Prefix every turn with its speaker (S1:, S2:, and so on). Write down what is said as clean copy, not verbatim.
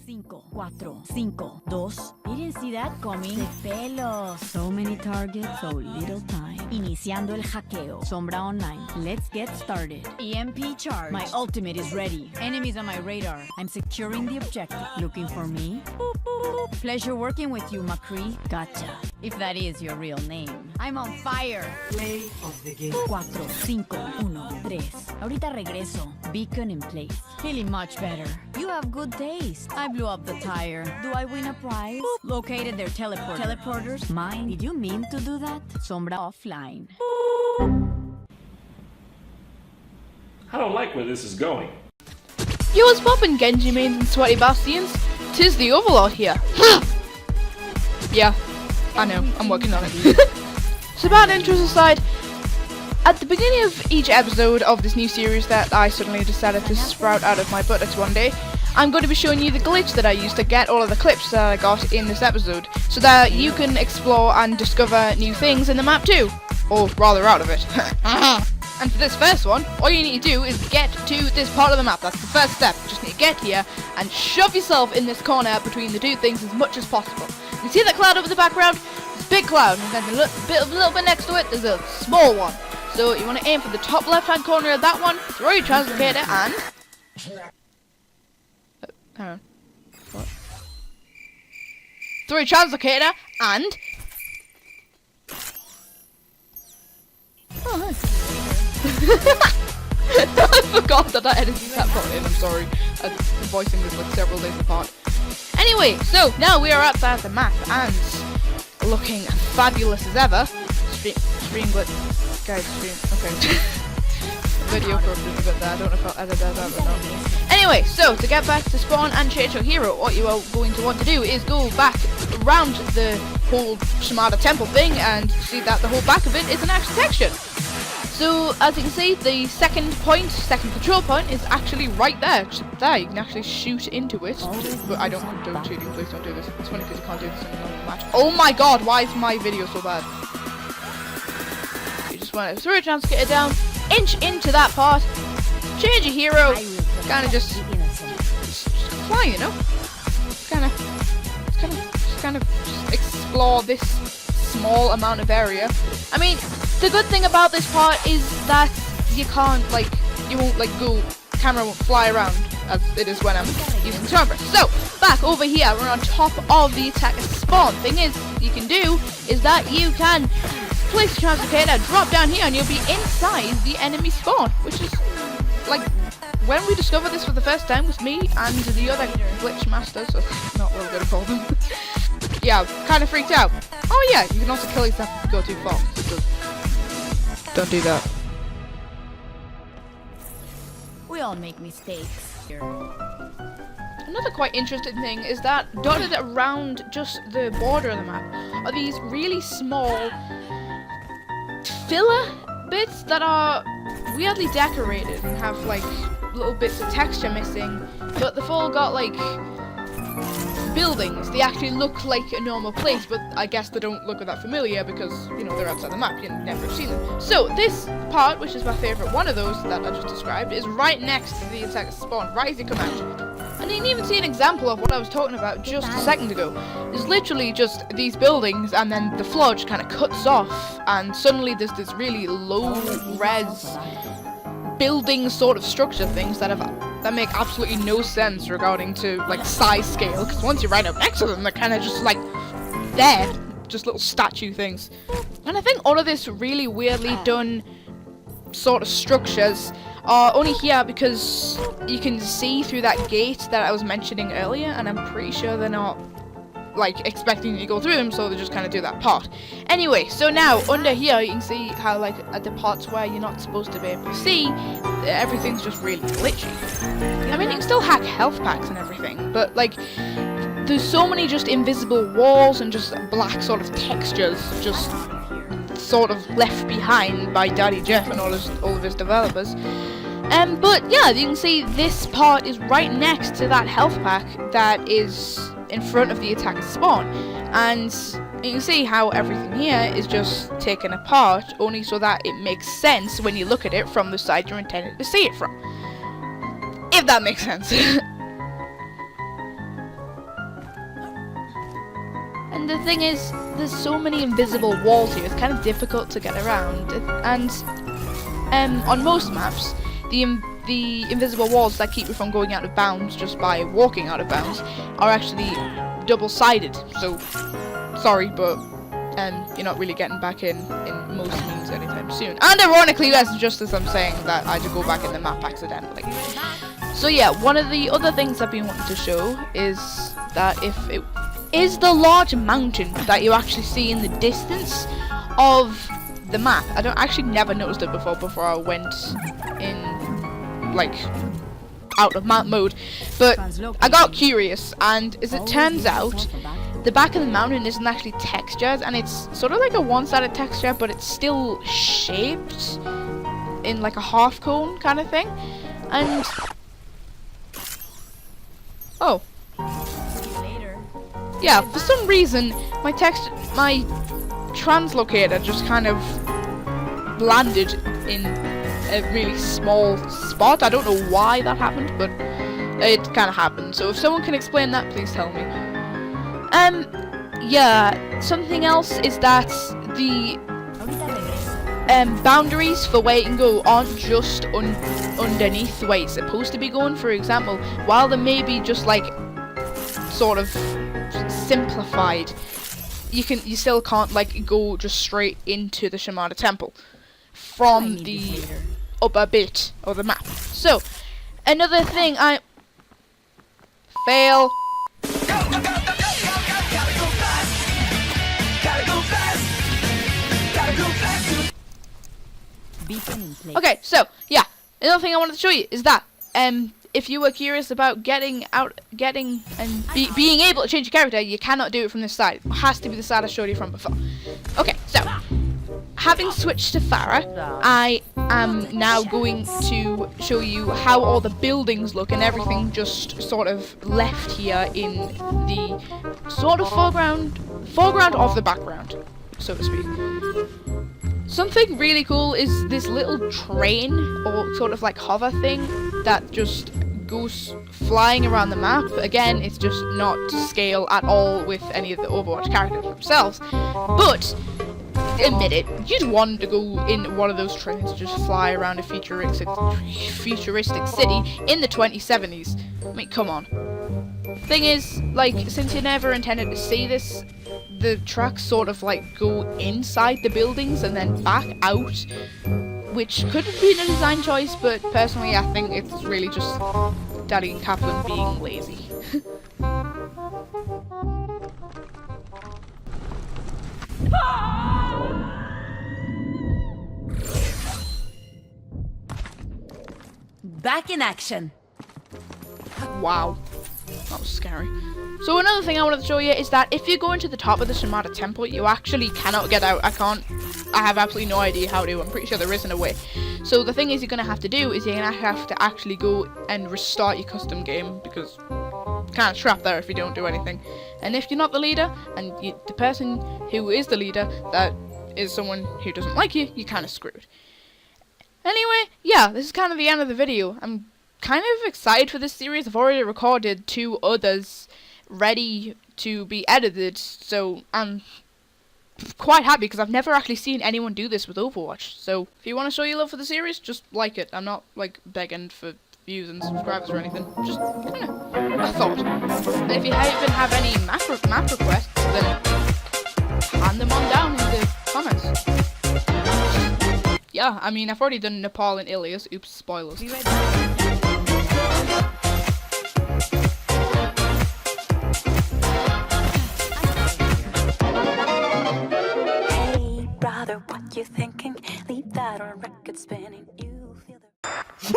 S1: 5, 4, 5, 2. Didn't see that coming. De pelos. So many targets, so little time. Iniciando el hackeo. Sombra online. Let's get started. EMP charge. My ultimate is ready. Enemies on my radar. I'm securing the objective. Looking for me? Boop, boop. Pleasure working with you, McCree. Gotcha. If that is your real name. I'm on fire.
S2: Play of the game.
S1: 4, 5, 1, 3. Ahorita regreso. Beacon in place. Feeling much better. You have good taste. I blew up the tire. Do I win a prize? Boop. Located their teleporter. Teleporters? Mine? Did you mean to do that? Sombra offline.
S3: I don't like where this is going.
S4: Yo, what's poppin', Genji mains and sweaty bastions? Tis the Overlord here. Yeah, I know, I'm working on it. So bad intros aside, at the beginning of each episode of this new series that I suddenly decided to sprout out of my buttocks one day, I'm going to be showing you the glitch that I used to get all of the clips that I got in this episode, so that you can explore and discover new things in the map too. Or rather out of it. And for this first one, all you need to do is get to this part of the map. That's the first step. You just need to get here and shove yourself in this corner between the two things as much as possible. You see that cloud over the background? It's a big cloud, and then a little bit next to it, there's a small one. So you want to aim for the top left-hand corner of that one, throw your translocator, and... hang on. What? Throw your translocator, and... Oh, nice. I forgot that I edited that part in, I'm sorry. The voicing was like several days apart. Anyway, so now we are outside the map and looking fabulous as ever. Stream glitch. Guys, stream. Okay. Video corrupted a bit there. I don't know if I'll edit that out or not. Anyway, so to get back to spawn and change your hero, what you are going to want to do is go back around the whole Shimada temple thing and see that the whole back of it is an actual texture. So, as you can see, the second control point is actually right there. Just there, you can actually shoot into it. But I don't condone cheating, please don't do this. It's funny because you can't do this in a normal match. Oh my god, why is my video so bad? You just want to throw a translocator down, inch into that part, change your hero, kind of just fly, you know? Kind of explore this small amount of area. I mean, the good thing about this part is that you can't, like, you won't, like, camera won't fly around as it is when I'm using the camera. So, back over here, we're on top of the attacker spawn. Thing is, you can do is that you can place your translocator, drop down here, and you'll be inside the enemy spawn, which is, like, when we discovered this for the first time with me and the other glitch masters, so that's not what we're gonna call them. Yeah, kind of freaked out. Oh yeah, you can also kill yourself if you go too far. So don't do that.
S1: We all make mistakes.
S4: Another quite interesting thing is that dotted around just the border of the map are these really small filler bits that are weirdly decorated and have like little bits of texture missing, but they've all got like buildings. They actually look like a normal place, but I guess they don't look that familiar because, you know, they're outside the map. You never have seen them. So this part, which is my favourite one of those that I just described, is right next to the attacker spawn, right as you come out. And you can even see an example of what I was talking about just a second ago. It's literally just these buildings, and then the floor just kind of cuts off, and suddenly there's this really low-res building sort of structure things that make absolutely no sense regarding to like size scale, because once you're right up next to them, they're kind of just like there, just little statue things. And I think all of this really weirdly done sort of structures are only here because you can see through that gate that I was mentioning earlier, and I'm pretty sure they're not like expecting you to go through them, so they just kind of do that part. Anyway, so now under here you can see how like at the parts where you're not supposed to be able to see, everything's just really glitchy. I mean, you can still hack health packs and everything, but like there's so many just invisible walls and just black sort of textures just sort of left behind by Daddy Jeff and all of his developers. But yeah, you can see this part is right next to that health pack that is in front of the attacker spawn, and you can see how everything here is just taken apart only so that it makes sense when you look at it from the side you're intended to see it from, if that makes sense. And the thing is, there's so many invisible walls here, it's kind of difficult to get around. And on most maps, the invisible walls that keep you from going out of bounds just by walking out of bounds are actually double-sided. So, sorry, but you're not really getting back in most means anytime soon. And ironically, that's just as I'm saying that I had to go back in the map accidentally. So yeah, one of the other things I've been wanting to show is that if it is the large mountain that you actually see in the distance of the map. I don't actually never noticed it before I went in like out of map mode, but I got curious, and as it turns out, the back of the mountain isn't actually textured, and it's sort of like a one-sided texture, but it's still shaped in like a half cone kind of thing. And oh yeah, for some reason my translocator just kind of landed in a really small spot. I don't know why that happened, but it kind of happened. So if someone can explain that, please tell me. Yeah, something else is that the boundaries for where you can go aren't just underneath where it's supposed to be going. For example, while they may be just like sort of simplified, you still can't like go just straight into the Shimada temple from the upper bit of the map. So another thing I fail. Okay, so yeah, another thing I wanted to show you is that if you were curious about being able to change your character, you cannot do it from this side. It has to be the side I showed you from before. Okay, so having switched to Farah, I am now going to show you how all the buildings look and everything just sort of left here in the sort of foreground of the background, so to speak. Something really cool is this little train or sort of like hover thing that just goes flying around the map. Again, it's just not to scale at all with any of the Overwatch characters themselves, but admit it, you'd want to go in one of those trains to just fly around a futuristic city in the 2070s. I mean, come on. Thing is, like, since you never intended to see this, the tracks sort of like go inside the buildings and then back out, which could have been a design choice, but personally I think it's really just Daddy Kaplan being lazy.
S1: Back in action.
S4: Wow, that was scary. So another thing I wanted to show you is that if you go into the top of the Shimada temple, you actually cannot get out. I have absolutely no idea how to. I'm pretty sure there isn't a way. So the thing is you're going to have to do is you're going to have to actually go and restart your custom game, because you're kind of trapped there if you don't do anything. And if you're not the leader, and the person who is the leader, that is someone who doesn't like you, you're kind of screwed. Anyway, yeah, this is kind of the end of the video. I'm kind of excited for this series. I've already recorded 2 others ready to be edited, so I'm quite happy because I've never actually seen anyone do this with Overwatch. So if you want to show your love for the series, just like it. I'm not like begging for views and subscribers or anything, just kind of a thought. And if you even have any map requests, then hand them on down in the comments. Yeah, I mean, I've already done Nepal and Ilias. Oops, spoilers.
S2: Hey brother, what you thinking? Leave that on record spinning. You feel the